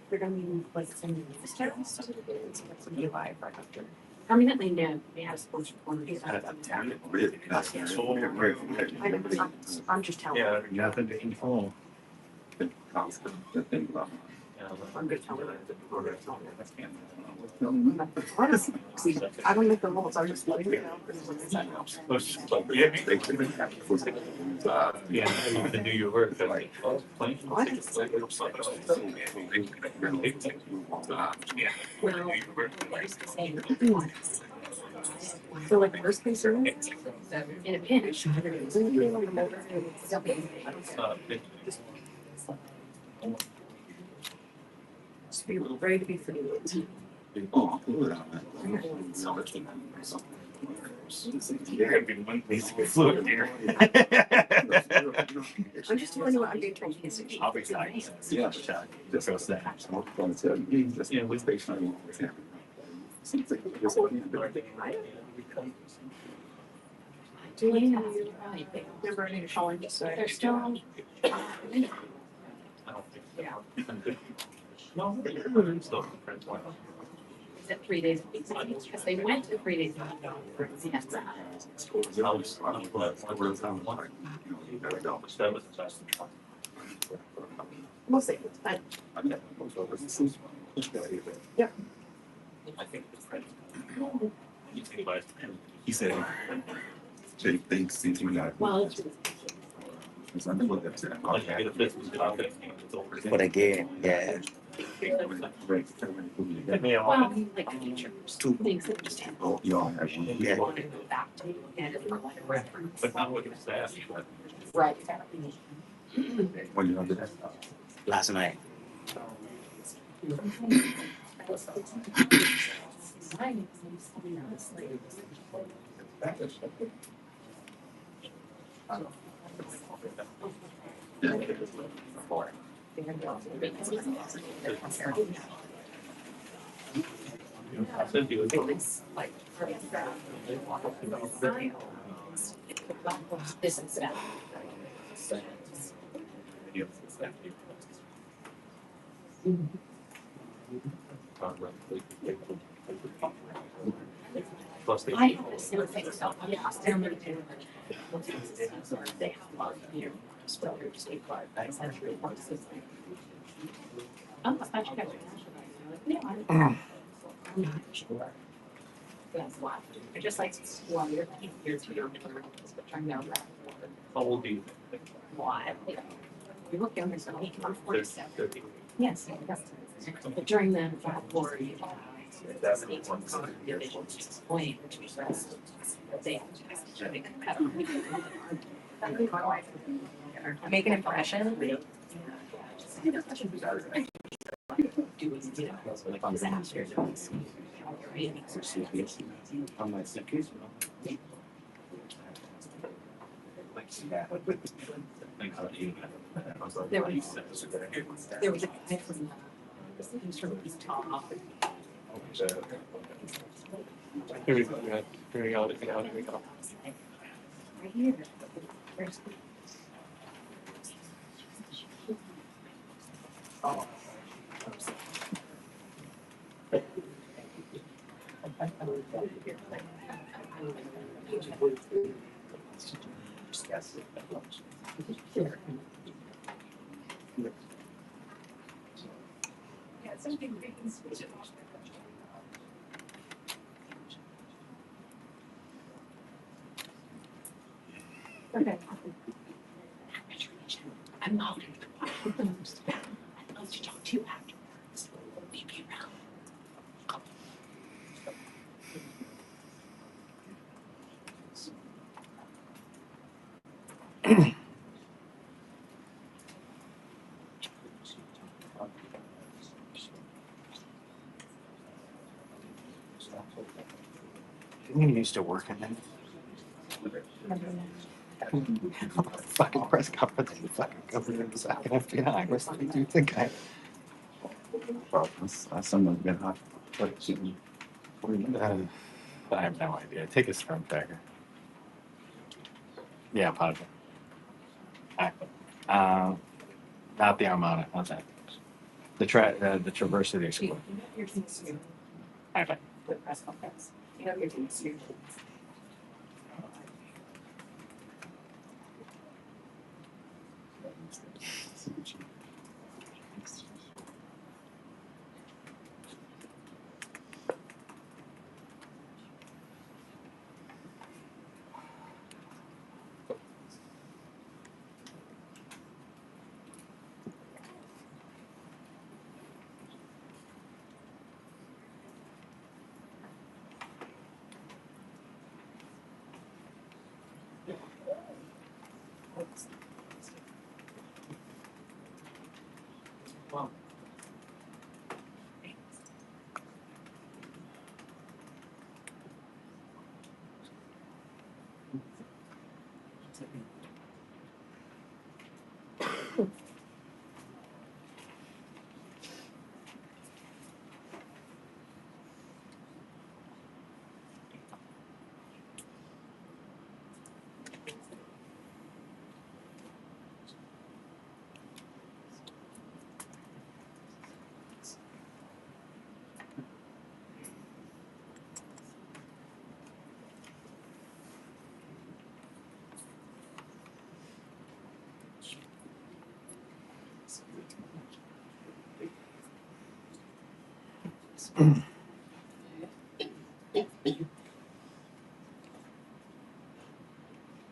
They're gonna be like some steps to the kids, some July for after. Permanently no, we have sports reporters. I'm just telling. Yeah, nothing to control. I'm good telling. Honestly, I don't make the rules, I'm just letting you know. Yeah, I need to do your work. Yeah. Well, so like worst case scenario, in a pinch. Just be ready to be free. You're gonna be one basically fluid here. I'm just telling you what I'm being told. I'll be sorry. Yeah, shot. Just goes that. Yeah, with station. They're ready to call in just so they're still. Yeah. No, still. Is it 3 days a week? Because they went to 3 days a week. We'll see. But yeah. I think it's right. You think about it. He said, Jake thinks since we got. Well, It's under that. For the game, yeah. well, like features, things that just have. Oh, y'all have one. Yeah. Want to go back to and it's like a reference. But not what it's that. Right. When you under that. Last night. This is that. Plus they. I have the same thing, so yeah, they're really good. They have a lot of here, so they're just a part, but it's actually one system. Oh, I thought you guys were. Yeah, I'm not sure. That's why, I just like, well, you're here to your term, but trying to. How old do you think? Why? You look younger, so I'm 47. 30. Yes, yes. But during the war, you make an impression. There was a guy from East Tom. Here we go, yeah. Here we go, here we go. Right here. Where's okay. I'm out. I'd love to talk to you afterwards. Maybe around. I'm used to working then. Fucking press conference, the fucking governor of the fucking FBI. What do you think I? Well, that's someone's been hot. I have no idea. Take a step back. Yeah, positive. Not the Armada, how's that? The Traverse of the Explorer. Your team's soon, Alright, the press conference. You have your team's soon. Well.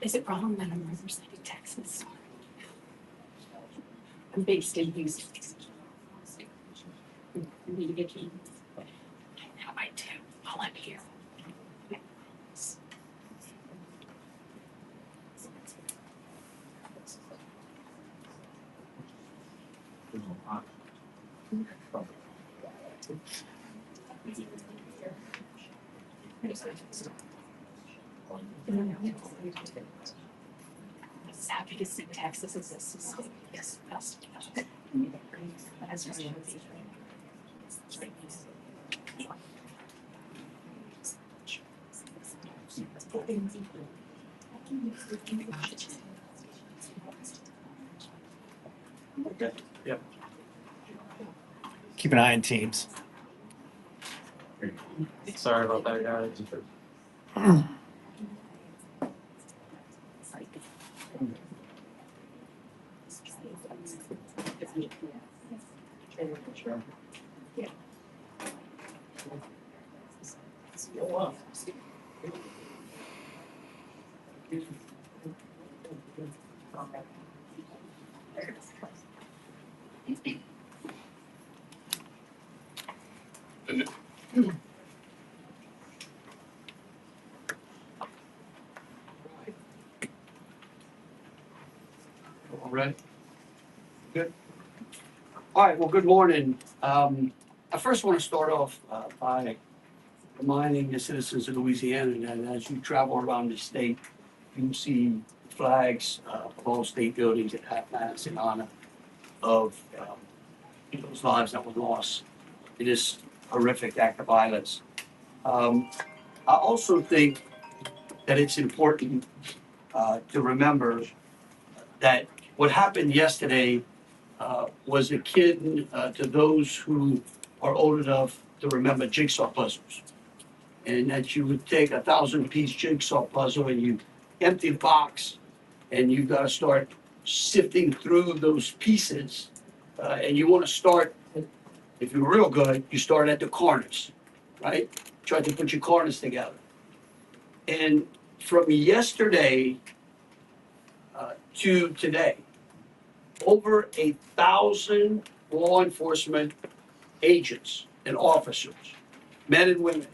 Is it wrong that I'm representing Texas? I'm based in Houston. Need to get you. Now I do, while I'm here. As happy to see Texas as a system. Yes, that's. As Okay, yep. keep an eye on Teams. Sorry about that, guys. All right. Good. All right, well, good morning. I first want to start off by reminding the citizens of Louisiana that as you travel around the state, you see flags of all state buildings that have mass in honor of those lives that were lost in this horrific act of violence. I also think that it's important to remember that what happened yesterday was akin to those who are old enough to remember jigsaw puzzles. And that you would take 1,000-piece jigsaw puzzle and you empty the box and you got to start sifting through those pieces. And you want to start, if you're real good, you start at the corners, right? Try to put your corners together. And from yesterday to today, over 1,000 law enforcement agents and officers, men and women,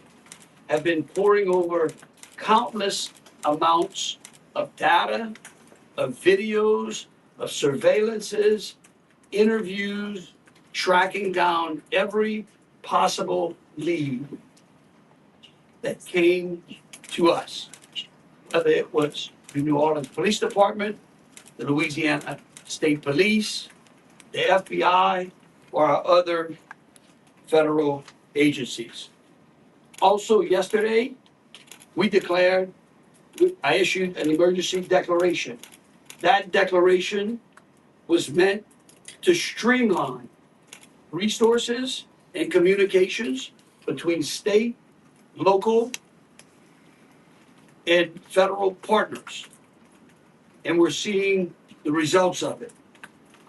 have been poring over countless amounts of data, of videos, of surveillances, interviews, tracking down every possible lead that came to us. Whether it was the New Orleans Police Department, the Louisiana State Police, the FBI, or our other federal agencies. Also yesterday, I issued an emergency declaration that declaration was meant to streamline resources and communications between state, local, and federal partners. And we're seeing the results of it.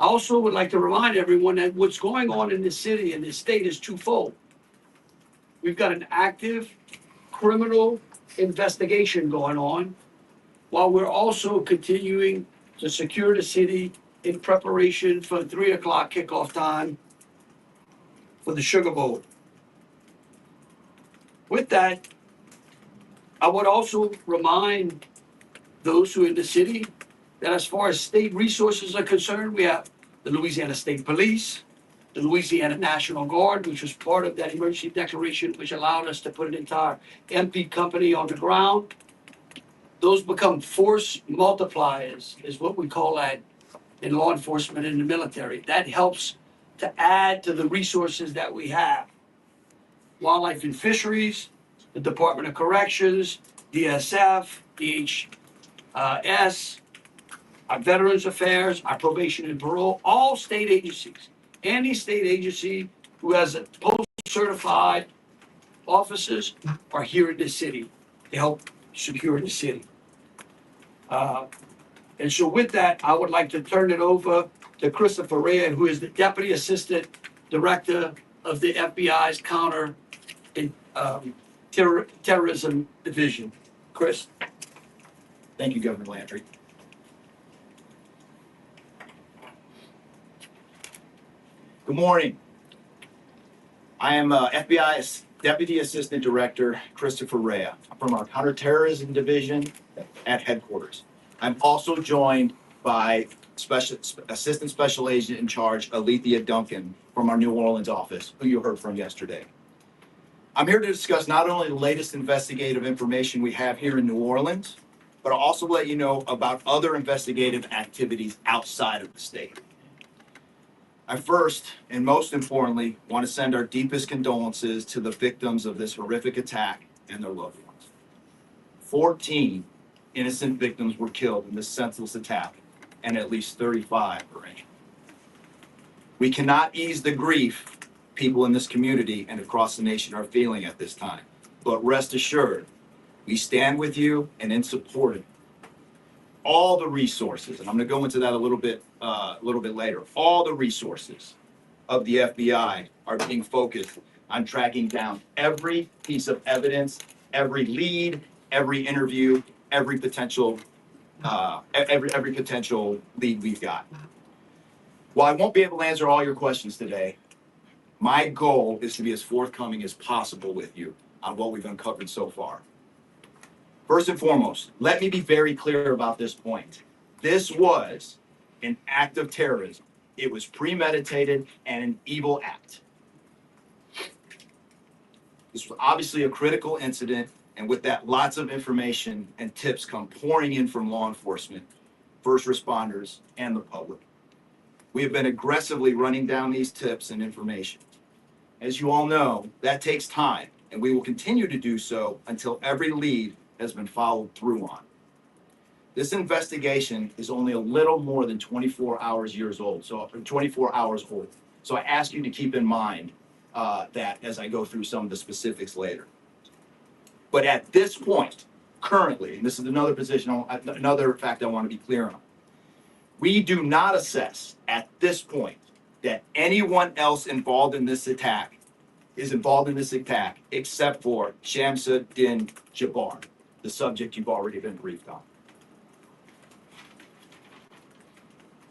I also would like to remind everyone that what's going on in this city and this state is twofold. We've got an active criminal investigation going on, while we're also continuing to secure the city in preparation for 3 o'clock kickoff time for the Sugar Bowl. With that, I would also remind those who are in the city that as far as state resources are concerned, we have the Louisiana State Police, the Louisiana National Guard, which was part of that emergency declaration, which allowed us to put an entire MP company on the ground. Those become force multipliers, is what we call that in law enforcement and the military. That helps to add to the resources that we have. Wildlife and Fisheries, the Department of Corrections, DSF, DHS, our Veterans Affairs, our Probation and Parole, all state agencies. Any state agency who has a post-certified officers are here in this city to help secure the city. And so with that, I would like to turn it over to Christopher Rea, who is the Deputy Assistant Director of the FBI's Counter and Terrorism Division. Chris? Thank you, Governor Landry. Good morning. I am FBI Deputy Assistant Director Christopher Rea. I'm from our Counterterrorism Division at headquarters. I'm also joined by Assistant Special Agent in Charge Alethea Duncan from our New Orleans office, who you heard from yesterday. I'm here to discuss not only the latest investigative information we have here in New Orleans, but I'll also let you know about other investigative activities outside of the state. I first, and most importantly, want to send our deepest condolences to the victims of this horrific attack and their loved ones. 14 innocent victims were killed in this senseless attack, and at least 35 were injured. We cannot ease the grief people in this community and across the nation are feeling at this time, but rest assured, we stand with you and in support of you. All the resources, and I'm going to go into that a little bit later. All the resources of the FBI are being focused on tracking down every piece of evidence, every lead, every interview, every potential lead we've got. While I won't be able to answer all your questions today, my goal is to be as forthcoming as possible with you on what we've uncovered so far. First and foremost, let me be very clear about this point. This was an act of terrorism. It was premeditated and an evil act. This was obviously a critical incident, and with that, lots of information and tips come pouring in from law enforcement, first responders, and the public. We have been aggressively running down these tips and information. As you all know, that takes time, and we will continue to do so until every lead has been followed through on. This investigation is only a little more than 24 hours old. So I ask you to keep in mind that as I go through some of the specifics later. But at this point, currently, and this is another fact I want to be clear on, we do not assess at this point that anyone else involved in this attack except for Shamsuddin Jabbar, the subject you've already been briefed on.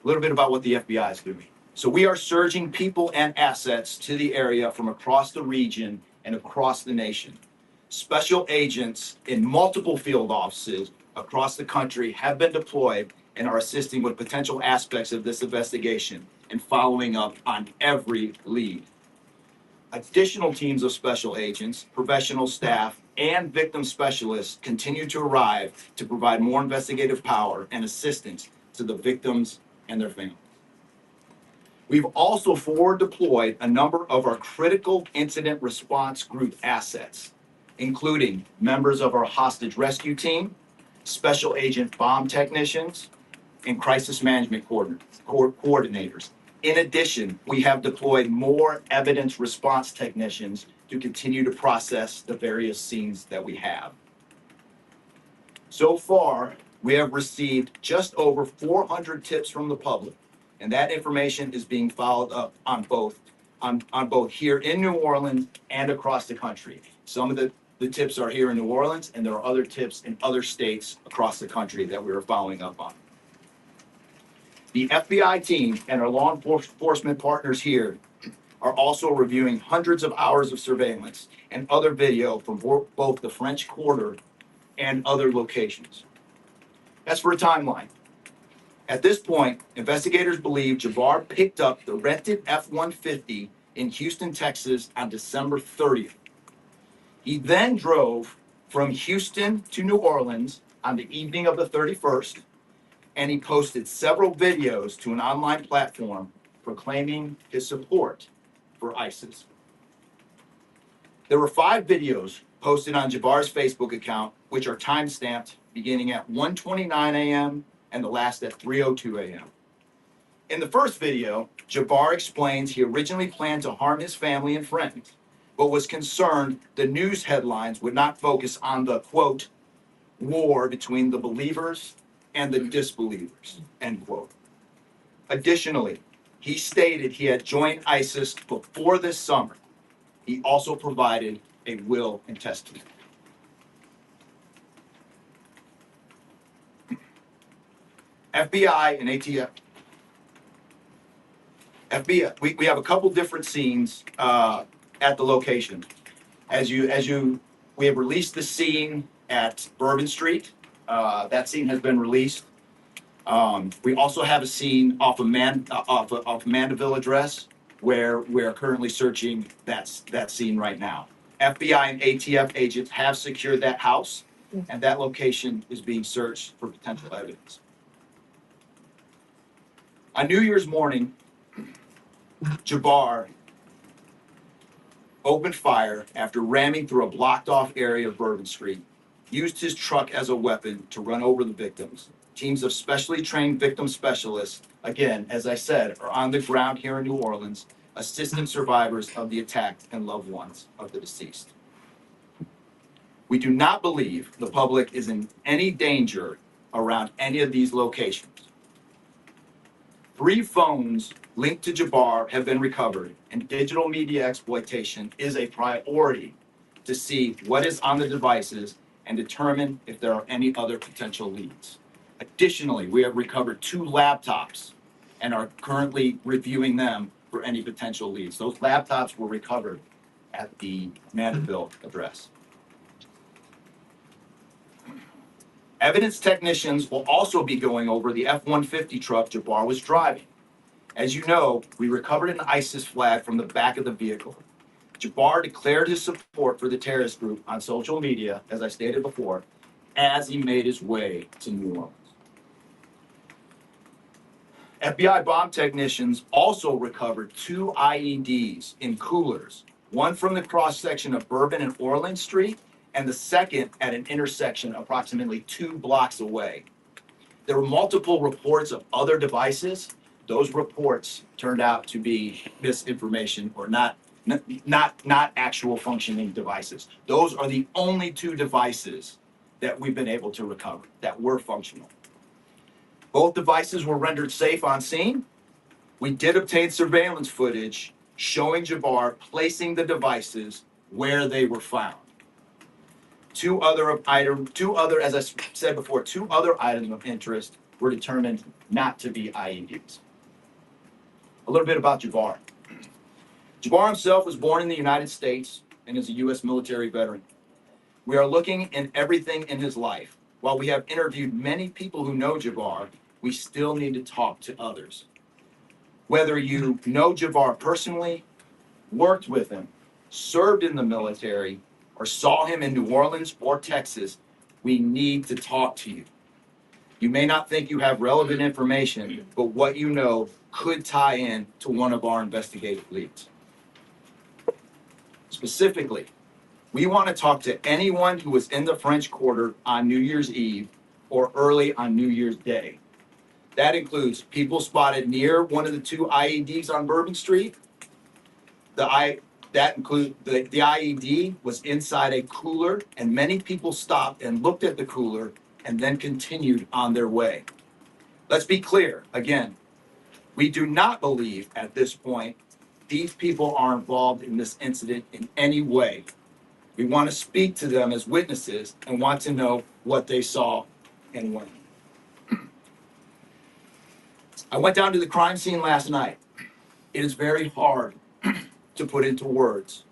A little bit about what the FBI is doing. So we are surging people and assets to the area from across the region and across the nation. Special agents in multiple field offices across the country have been deployed and are assisting with potential aspects of this investigation and following up on every lead. Additional teams of special agents, professional staff, and victim specialists continue to arrive to provide more investigative power and assistance to the victims and their families. We've also forward deployed a number of our critical incident response group assets, including members of our hostage rescue team, special agent bomb technicians, and crisis management coordinators. In addition, we have deployed more evidence response technicians to continue to process the various scenes that we have. So far, we have received just over 400 tips from the public, and that information is being followed up on both here in New Orleans and across the country. Some of the tips are here in New Orleans, and there are other tips in other states across the country that we are following up on. The FBI team and our law enforcement partners here are also reviewing hundreds of hours of surveillance and other video from both the French Quarter and other locations. As for a timeline, at this point, investigators believe Jabbar picked up the rented F-150 in Houston, Texas on December 30th. He then drove from Houston to New Orleans on the evening of the 31st, and he posted several videos to an online platform proclaiming his support for ISIS. There were 5 videos posted on Jabbar's Facebook account, which are time-stamped beginning at 1:29 a.m. and the last at 3:02 a.m. In the first video, Jabbar explains he originally planned to harm his family and friends, but was concerned the news headlines would not focus on the, quote, war between the believers and the disbelievers, end quote. Additionally, he stated he had joined ISIS before this summer. He also provided a will and testament. FBI and ATF. FBI, we have a couple different scenes at the location. We have released the scene at Bourbon Street. That scene has been released. We also have a scene off of Mandeville Address, where we're currently searching that scene right now. FBI and ATF agents have secured that house, and that location is being searched for potential evidence. On New Year's morning, Jabbar opened fire after ramming through a blocked-off area of Bourbon Street, used his truck as a weapon to run over the victims. Teams of specially trained victim specialists, again, as I said, are on the ground here in New Orleans, assisting survivors of the attack and loved ones of the deceased. We do not believe the public is in any danger around any of these locations. 3 phones linked to Jabbar have been recovered, and digital media exploitation is a priority to see what is on the devices and determine if there are any other potential leads. Additionally, we have recovered 2 laptops and are currently reviewing them for any potential leads. Those laptops were recovered at the Mandeville address. Evidence technicians will also be going over the F-150 truck Jabbar was driving. As you know, we recovered an ISIS flag from the back of the vehicle. Jabbar declared his support for the terrorist group on social media, as I stated before, as he made his way to New Orleans. FBI bomb technicians also recovered 2 IEDs in coolers, one from the cross-section of Bourbon and Orleans Street, and the second at an intersection approximately 2 blocks away. There were multiple reports of other devices. Those reports turned out to be misinformation or not actual functioning devices. Those are the only 2 devices that we've been able to recover that were functional. Both devices were rendered safe on scene. We did obtain surveillance footage showing Jabbar placing the devices where they were found. 2 other, as I said before, 2 other items of interest were determined not to be IEDs. A little bit about Jabbar. Jabbar himself was born in the United States and is a U.S. military veteran. We are looking in everything in his life. While we have interviewed many people who know Jabbar, we still need to talk to others. Whether you know Jabbar personally, worked with him, served in the military, or saw him in New Orleans or Texas, we need to talk to you. You may not think you have relevant information, but what you know could tie in to one of our investigative leads. Specifically, we want to talk to anyone who was in the French Quarter on New Year's Eve or early on New Year's Day. That includes people spotted near one of the two IEDs on Bourbon Street. The IED was inside a cooler, and many people stopped and looked at the cooler and then continued on their way. Let's be clear, again, we do not believe at this point these people are involved in this incident in any way. We want to speak to them as witnesses and want to know what they saw and when. I went down to the crime scene last night. It is very hard to put into words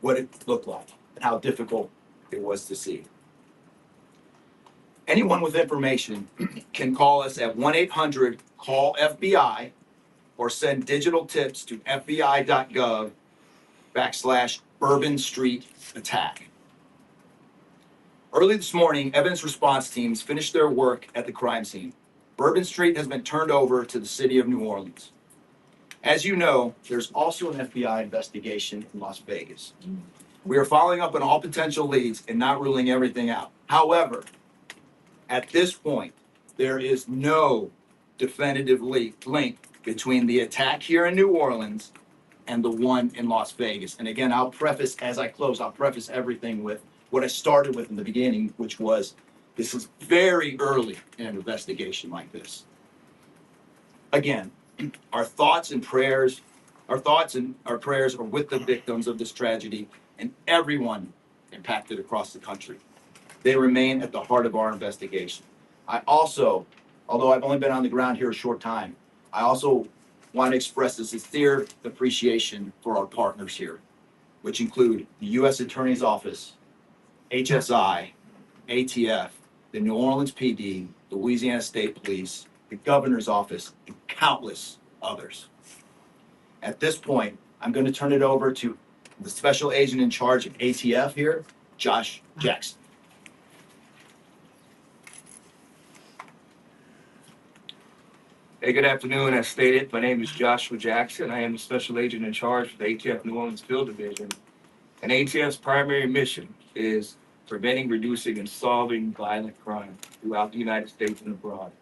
what it looked like and how difficult it was to see. Anyone with information can call us at 1-800-CALL-FBI or send digital tips to fbi.gov/Bourbon Street attack. Early this morning, evidence response teams finished their work at the crime scene. Bourbon Street has been turned over to the city of New Orleans. As you know, there's also an FBI investigation in Las Vegas. We are following up on all potential leads and not ruling everything out. However, at this point, there is no definitive link between the attack here in New Orleans and the one in Las Vegas. And again, I'll preface everything with what I started with in the beginning, which was this is very early in an investigation like this. Again, our thoughts and prayers are with the victims of this tragedy and everyone impacted across the country. They remain at the heart of our investigation. I also, although I've only been on the ground here a short time, I also want to express a sincere appreciation for our partners here, which include the U.S. Attorney's Office, HSI, ATF, the New Orleans PD, the Louisiana State Police, the Governor's Office, and countless others. At this point, I'm going to turn it over to the Special Agent in charge of ATF here, Josh Jackson. Hey, good afternoon. As stated, my name is Joshua Jackson. I am the Special Agent in charge for the ATF New Orleans Field Division. And ATF's primary mission is preventing, reducing, and solving violent crime throughout the United States and abroad.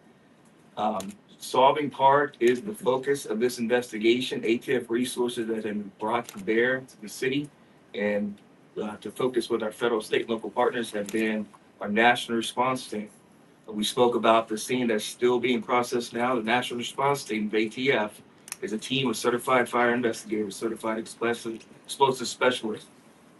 Solving part is the focus of this investigation. ATF resources that have been brought to bear to the city and to focus with our federal, state, and local partners have been our national response team. We spoke about the scene that's still being processed now. The National Response Team of ATF is a team of certified fire investigators, certified explosive specialists,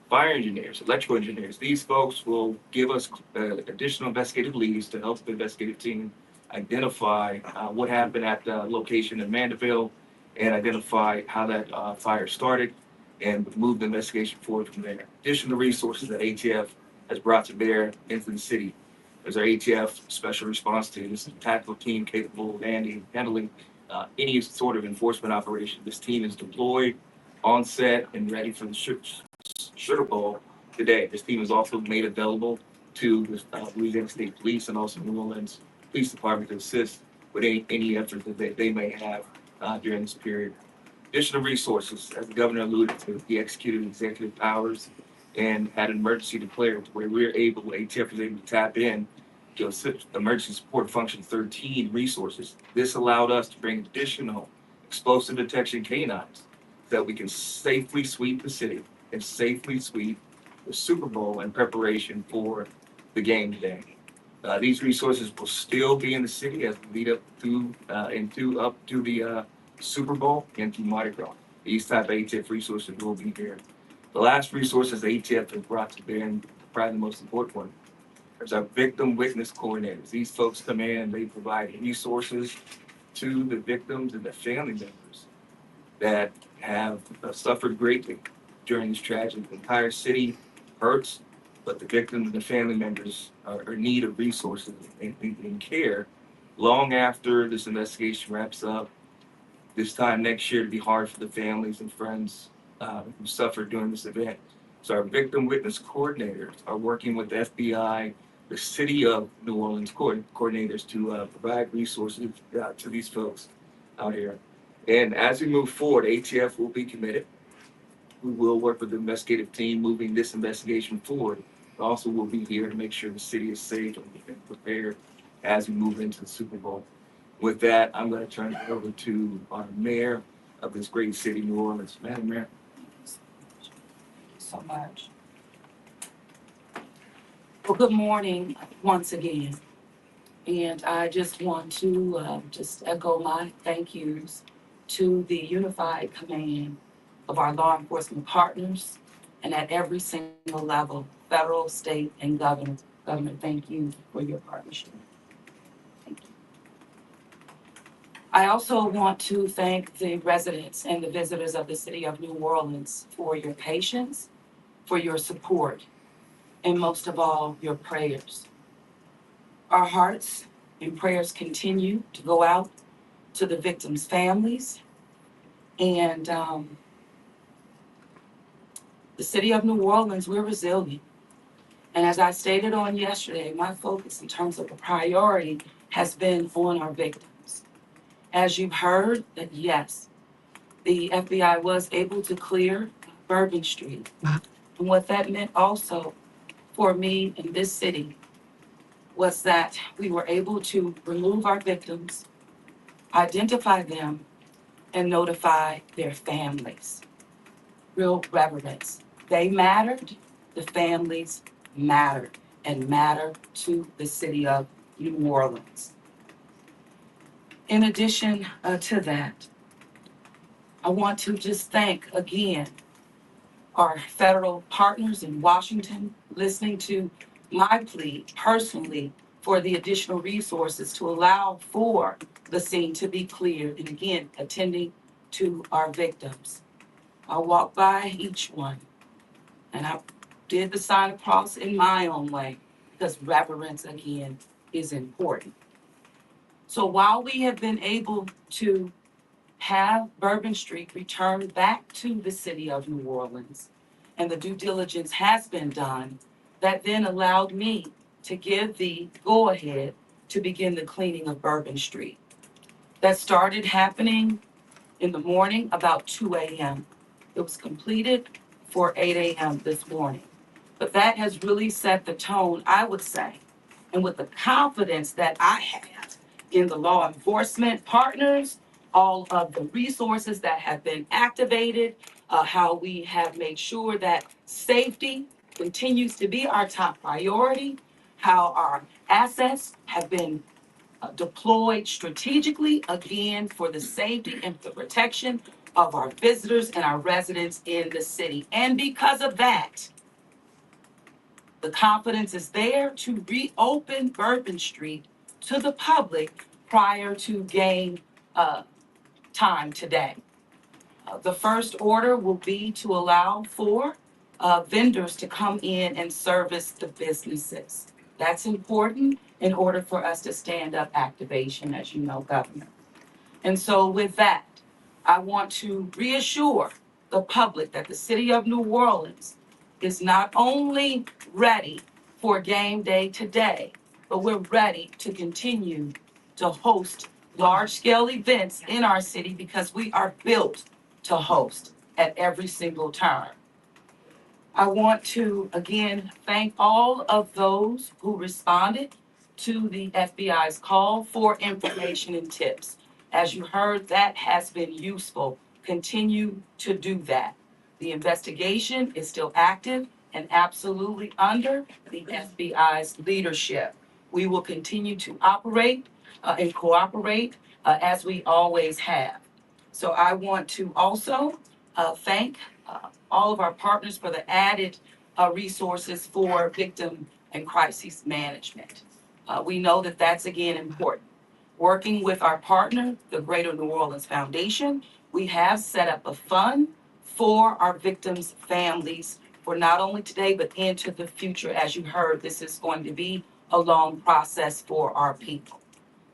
fire engineers, electrical engineers. These folks will give us additional investigative leads to help the investigative team identify what happened at the location in Mandeville and identify how that fire started and move the investigation forward from there. Additional resources that ATF has brought to bear into the city. There's our ATF Special Response Team. This is a tactical team capable of handling any sort of enforcement operation. This team is deployed, on set, and ready for the Sugar Bowl today. This team is also made available to the Louisiana State Police and also New Orleans Police Department to assist with any efforts that they may have during this period. Additional resources, as the governor alluded to, he executed executive powers and had an emergency declared where ATF was able to tap in to Emergency Support Function 13 resources. This allowed us to bring additional explosive detection canines so that we can safely sweep the city and safely sweep the Super Bowl in preparation for the game today. These resources will still be in the city as we lead up to the Super Bowl and to Mardi Gras. These type of ATF resources will be here. The last resources the ATF has brought to bear, and probably the most important one, is our victim witness coordinators. These folks come in, they provide resources to the victims and the family members that have suffered greatly during this tragedy. The entire city hurts, but the victims and the family members are in need of resources and care long after this investigation wraps up. This time next year, it'd be hard for the families and friends who suffered during this event. So our victim witness coordinators are working with the FBI, the city of New Orleans coordinators to provide resources to these folks out here. And as we move forward, ATF will be committed. We will work with the investigative team moving this investigation forward. But also, we'll be here to make sure the city is safe and prepared as we move into the Super Bowl. With that, I'm going to turn it over to our mayor of this great city, New Orleans. Madam Mayor. So much. Well, good morning once again. And I just want to just echo my thank yous to the unified command of our law enforcement partners and at every single level, federal, state, and governor. Governor, thank you for your partnership. Thank you. I also want to thank the residents and the visitors of the city of New Orleans for your patience, for your support, and most of all, your prayers. Our hearts and prayers continue to go out to the victims' families. And the city of New Orleans, we're resilient. And as I stated on yesterday, my focus in terms of a priority has been on our victims. As you've heard, that yes, the FBI was able to clear Bourbon Street. And what that meant also for me in this city was that we were able to remove our victims, identify them, and notify their families. Real reverence. They mattered, the families mattered, and matter to the city of New Orleans. In addition to that, I want to just thank again our federal partners in Washington, listening to my plea personally for the additional resources to allow for the scene to be cleared, and again, attending to our victims. I walked by each one and I did the sign of cross in my own way because reverence again is important. So while we have been able to have Bourbon Street returned back to the city of New Orleans, and the due diligence has been done, that then allowed me to give the go-ahead to begin the cleaning of Bourbon Street. That started happening in the morning about 2 a.m. It was completed for 8 a.m. this morning. But that has really set the tone, I would say, and with the confidence that I have in the law enforcement partners, all of the resources that have been activated, how we have made sure that safety continues to be our top priority, how our assets have been deployed strategically, again, for the safety and the protection of our visitors and our residents in the city. And because of that, the confidence is there to reopen Bourbon Street to the public prior to game time today. The first order will be to allow for vendors to come in and service the businesses. That's important in order for us to stand up activation, as you know, Governor. And so with that, I want to reassure the public that the city of New Orleans is not only ready for game day today, but we're ready to continue to host large-scale events in our city because we are built to host at every single turn. I want to again thank all of those who responded to the FBI's call for information and tips. As you heard, that has been useful. Continue to do that. The investigation is still active and absolutely under the FBI's leadership. We will continue to operate and cooperate as we always have. So I want to also thank all of our partners for the added resources for victim and crisis management. We know that that's again important. Working with our partner, the Greater New Orleans Foundation, we have set up a fund for our victims' families for not only today, but into the future. As you heard, this is going to be a long process for our people.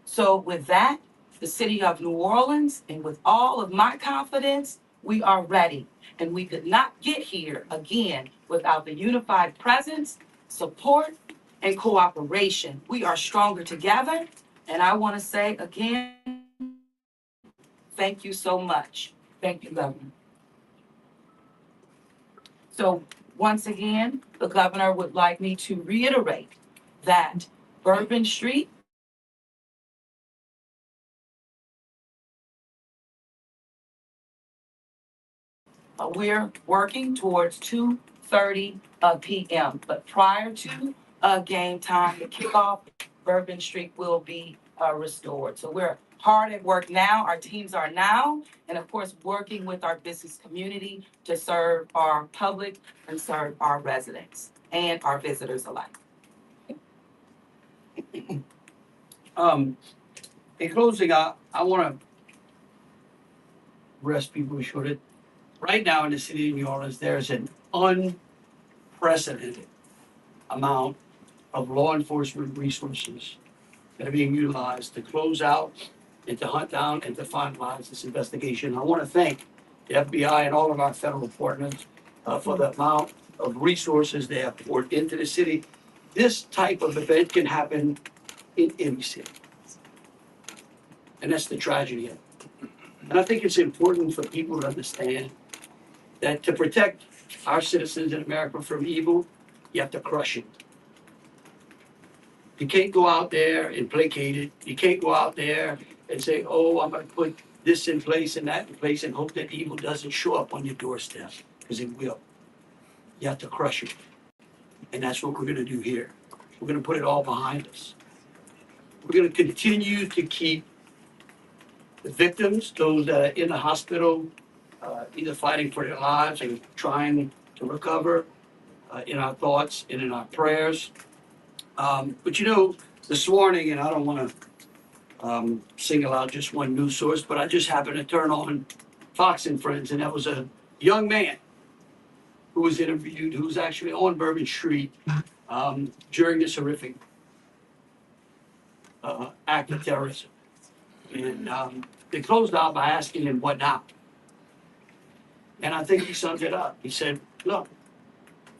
So with that, the city of New Orleans, and with all of my confidence, we are ready. And we could not get here again without the unified presence, support, and cooperation. We are stronger together. And I want to say again, thank you so much. Thank you, Governor. So once again, the governor would like me to reiterate that Bourbon Street We're working towards 2:30 p.m. But prior to game time, the kickoff, Bourbon Street will be restored. So we're hard at work now. Our teams are now, and of course, working with our business community to serve our public and serve our residents and our visitors alike. In closing, I want to rest people assured. Right now in the city of New Orleans, there's an unprecedented amount of law enforcement resources that are being utilized to close out and to hunt down and to finalize this investigation. I want to thank the FBI and all of our federal partners for the amount of resources they have poured into the city. This type of event can happen in any city. And that's the tragedy of it. And I think it's important for people to understand that to protect our citizens in America from evil, you have to crush it. You can't go out there and placate it. You can't go out there and say, oh, I'm going to put this in place and that in place and hope that evil doesn't show up on your doorstep, because it will. You have to crush it. And that's what we're going to do here. We're going to put it all behind us. We're going to continue to keep the victims, those that are in the hospital, either fighting for their lives or trying to recover, in our thoughts and in our prayers. But you know, this morning, and I don't want to single out just one news source, but I just happened to turn on Fox and Friends, and that was a young man who was interviewed, who was actually on Bourbon Street during this horrific act of terrorism. And they closed out by asking him, what now? And I think he summed it up. He said, look,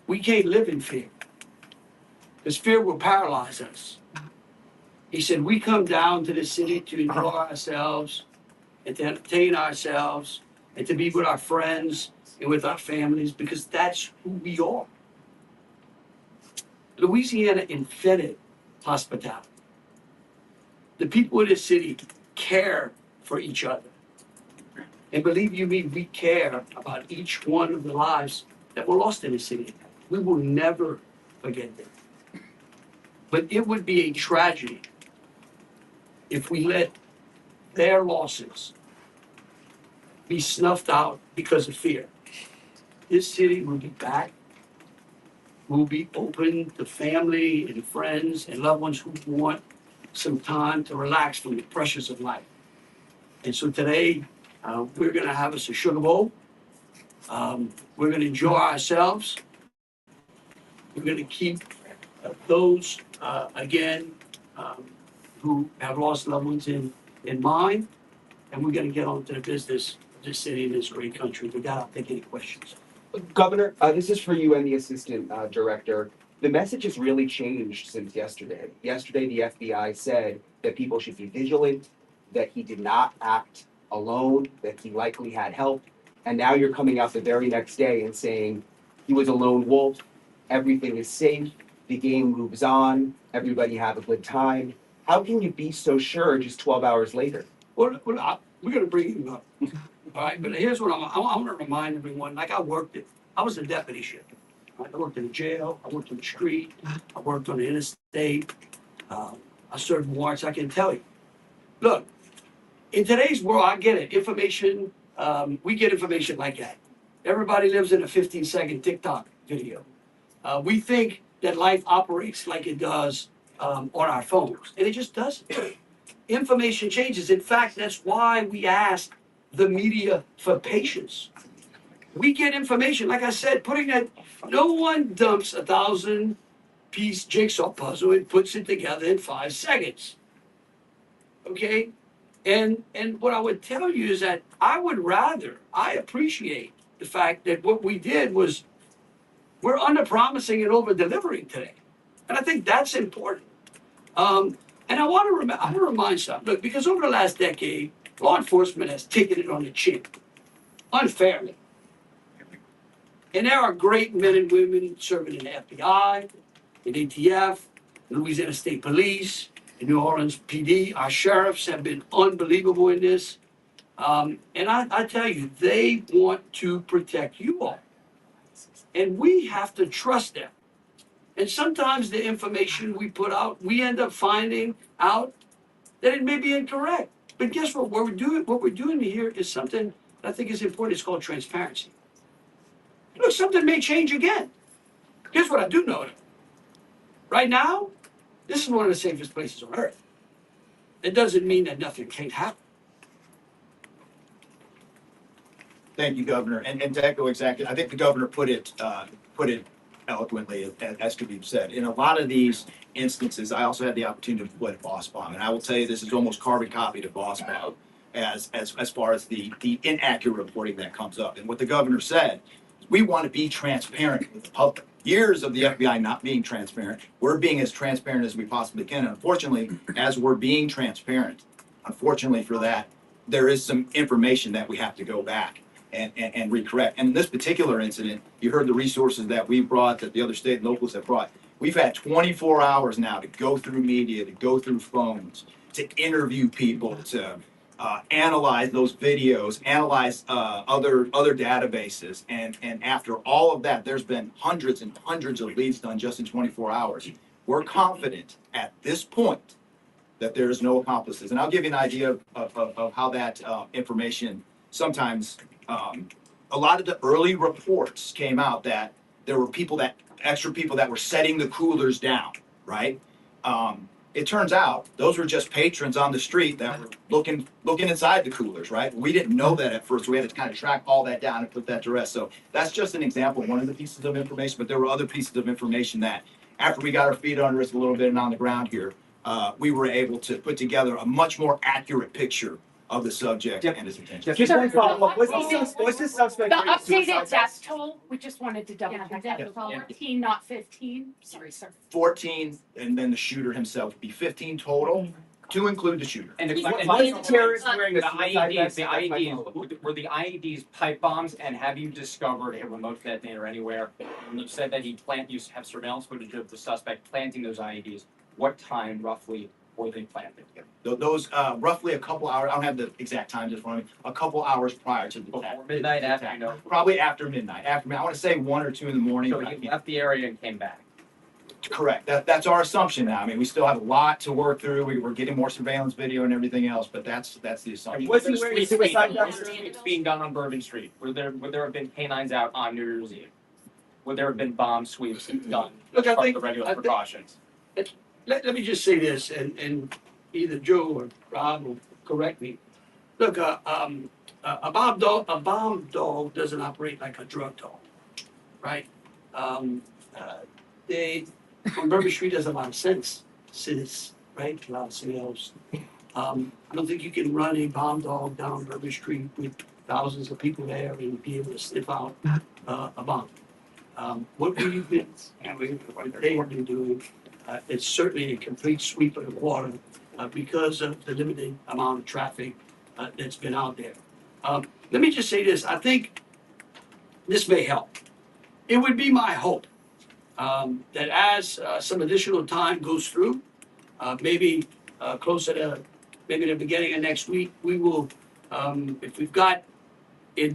we can't live in fear, because fear will paralyze us. He said, we come down to the city to enjoy ourselves and to entertain ourselves and to be with our friends and with our families, because that's who we are. Louisiana invented hospitality. The people of the city care for each other. And believe you me, we care about each one of the lives that were lost in the city. We will never forget them. But it would be a tragedy if we let their losses be snuffed out because of fear. This city will be back. We'll be open to family and friends and loved ones who want some time to relax from the pressures of life. And so today, we're going to have us a sugar bowl. We're going to enjoy ourselves. We're going to keep those, again, who have lost loved ones in mind. And we're going to get on to the business of this city and this great country. With that, I'll take any questions. Governor, this is for you and the assistant director. The message has really changed since yesterday. Yesterday, the FBI said that people should be vigilant, that he did not act alone, that he likely had help. And now you're coming out the very next day and saying he was a lone wolf, everything is safe, the game moves on, everybody have a good time. How can you be so sure just 12 hours later? Well, we're going to bring him up. All right, but here's what I want to remind everyone. Like I was a deputy sheriff. Right? I worked in the jail. I worked on the street. I worked on the interstate. I served warrants. I can tell you. Look, in today's world, I get it. Information, we get information like that. Everybody lives in a 15-second TikTok video. We think that life operates like it does on our phones, and it just doesn't. Information changes. In fact, that's why we ask the media for patience. We get information, like I said, no one dumps 1,000-piece jigsaw puzzle and puts it together in 5 seconds. Okay? And what I would tell you is that I appreciate the fact that what we did was we're under-promising and over-delivering today. And I think that's important. And I want to remind something. Look, because over the last decade, law enforcement has taken it on the chin, unfairly. And there are great men and women serving in the FBI, in ATF, Louisiana State Police, in New Orleans PD. Our sheriffs have been unbelievable in this. And I tell you, they want to protect you all. And we have to trust them. And sometimes the information we put out, we end up finding out that it may be incorrect. But guess what? What we're doing here is something that I think is important. It's called transparency. Look, something may change again. Here's what I do know. Right now, this is one of the safest places on earth. It doesn't mean that nothing can't happen. Thank you, Governor. And to echo exactly, I think the governor put it eloquently, as could be said. In a lot of these instances, I also had the opportunity to play Boss Bomb, and I will tell you, this is almost carbon copy to Boss Bomb as far as the inaccurate reporting that comes up. And what the governor said, we want to be transparent with the public. Years of the FBI not being transparent, we're being as transparent as we possibly can. And unfortunately, as we're being transparent, unfortunately for that, there is some information that we have to go back and recorrect. And in this particular incident, you heard the resources that we brought, that the other state and locals have brought. We've had 24 hours now to go through media, to go through phones, to interview people, to analyze those videos, analyze other databases. And after all of that, there's been hundreds and hundreds of leads done just in 24 hours. We're confident at this point that there is no accomplices. And I'll give you an idea of how that information sometimes, a lot of the early reports came out that there were extra people that were setting the coolers down, right? It turns out those were just patrons on the street that were looking inside the coolers, right? We didn't know that at first. We had to kind of track all that down and put that to rest. So that's just an example, one of the pieces of information, but there were other pieces of information that after we got our feet under us a little bit and on the ground here, we were able to put together a much more accurate picture of the subject and his intention. Just one follow-up. Was this suspect? The rated updated suicide? death toll, we just wanted to double check that, Yeah. 14, not 15, sorry, sir. 14, and then the shooter himself would be 15 total, to include the shooter. And Was the the terrorist wearing a suicide vest? IEDs, were the IEDs pipe bombs, and have you discovered a remote detonator anywhere? When you said that you have surveillance footage of the suspect planting those IEDs, what time roughly were they planted? Those roughly a couple hours, I don't have the exact time just for me, a couple hours prior to the Before attack. midnight, after, you know? Probably after midnight. I want to say 1 or 2 in the morning. So but I he can't- left the area and came back. Correct. That's our assumption now. I mean, we still have a lot to work through. We're getting more surveillance video and everything else, but that's the assumption. And was he wearing a suicide vest? It's being done on Bourbon Street. Would there have been canines out on New Year's Eve? Would there have been bomb sweeps done? Look, I as part of think- the regular I think- precautions. Let me just say this, and either Joe or Rob will correct me. Look, a bomb dog doesn't operate like a drug dog, right? They on Bourbon Street has a lot of sense, right? A lot of smells. I don't think you can run a bomb dog down Bourbon Street with thousands of people there and be able to sniff out a bomb. What we've been doing, what they have been doing, it's certainly a complete sweep of the water because of the limited amount of traffic that's been out there. Let me just say this, I think this may help. It would be my hope that as some additional time goes through, maybe closer to maybe the beginning of next week, we will, if we've got it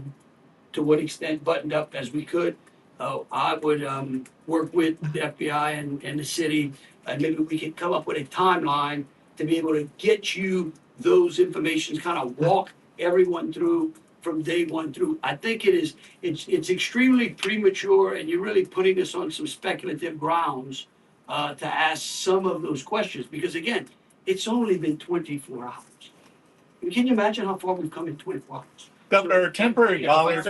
to what extent buttoned up as we could, I would work with the FBI and the city, and maybe we can come up with a timeline to be able to get you those informations, kind of walk everyone through from day one through. I think it's extremely premature, and you're really putting us on some speculative grounds to ask some of those questions, because again, it's only been 24 hours. Can you imagine how far we've come in 24 hours? Governor, are temporary bollards,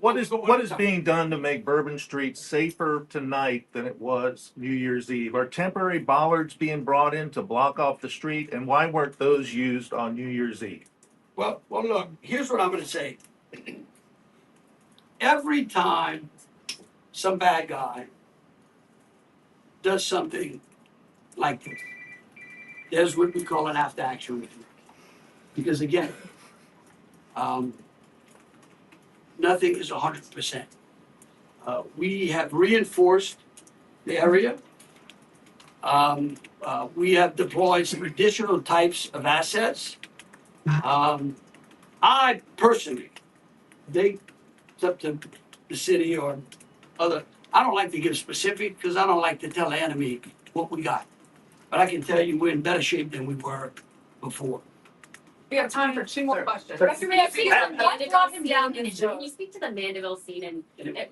what is being done to make Bourbon Street safer tonight than it was New Year's Eve? Are temporary bollards being brought in to block off the street, and why weren't those used on New Year's Eve? Well, look, here's what I'm gonna say. Every time some bad guy does something like this, there's what we call an after action review. Because again, nothing is 100%. We have reinforced the area. We have deployed some additional types of assets. I personally, it's up to the city or other, I don't like to give specific because I don't like to tell the enemy what we got. But I can tell you we're in better shape than we were before. We have time for two more questions. Can you speak to the Mandeville scene and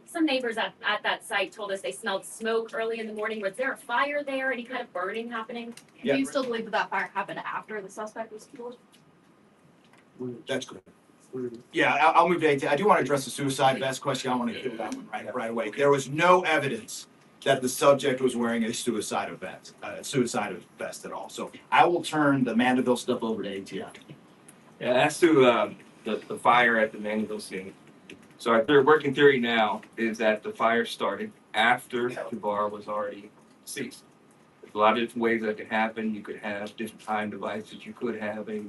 some neighbors at that site told us they smelled smoke early in the morning. Was there a fire there? Any kind of burning happening? Yeah. Do you still believe that fire happened after the suspect was killed? That's good. Yeah, I'll move to 18. I do want to address the suicide vest question. I want to kill that one right away. There was no evidence that the subject was wearing a suicide vest at all. So I will turn the Mandeville stuff over to ATI. Yeah, as to the fire at the Mandeville scene. So our working theory now is that the fire started after the bar was already ceased. There's a lot of different ways that can happen. You could have different time devices. You could have a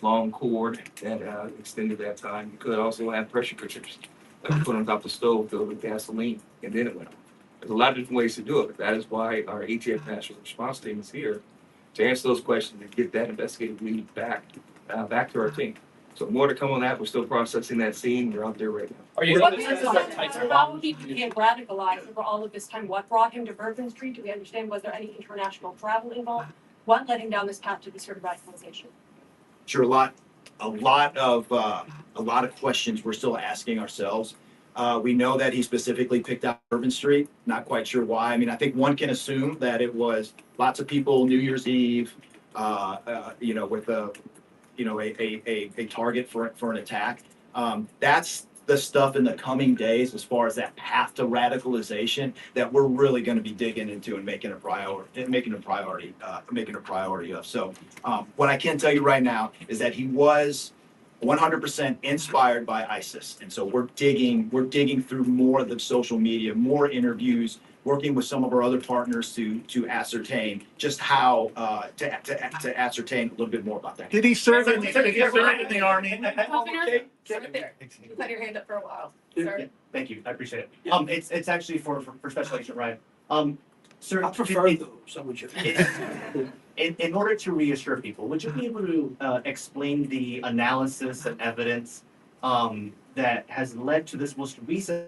long cord that extended that time. You could also have pressure cookers that you put on top of the stove filled with gasoline, and then it went off. There's a lot of different ways to do it, but that is why our ATF National Response Team is here to answer those questions and get that investigative lead back to our team. So more to come on that. We're still processing that scene. We're out there right now. Are you? How he became radicalized over all of this time? What brought him to Bourbon Street? Do we understand? Was there any international travel involved? What led him down this path to this sort of radicalization? Sure, a lot of questions we're still asking ourselves. We know that he specifically picked out Bourbon Street. Not quite sure why. I mean, I think one can assume that it was lots of people New Year's Eve, with a target for an attack. That's the stuff in the coming days as far as that path to radicalization that we're really going to be digging into and making a priority of. So what I can tell you right now is that he was 100% inspired by ISIS, and so we're digging through more of the social media, more interviews, working with some of our other partners to ascertain just how to ascertain a little bit more about that. Did he serve in the army? You've had your hand up for a while. Yeah. Thank you, I appreciate it. Yeah. It's actually for Special Agent Ryan. Sir, I prefer someone should. in order to reassure people, would you be able to explain the analysis and evidence that has led to this most recent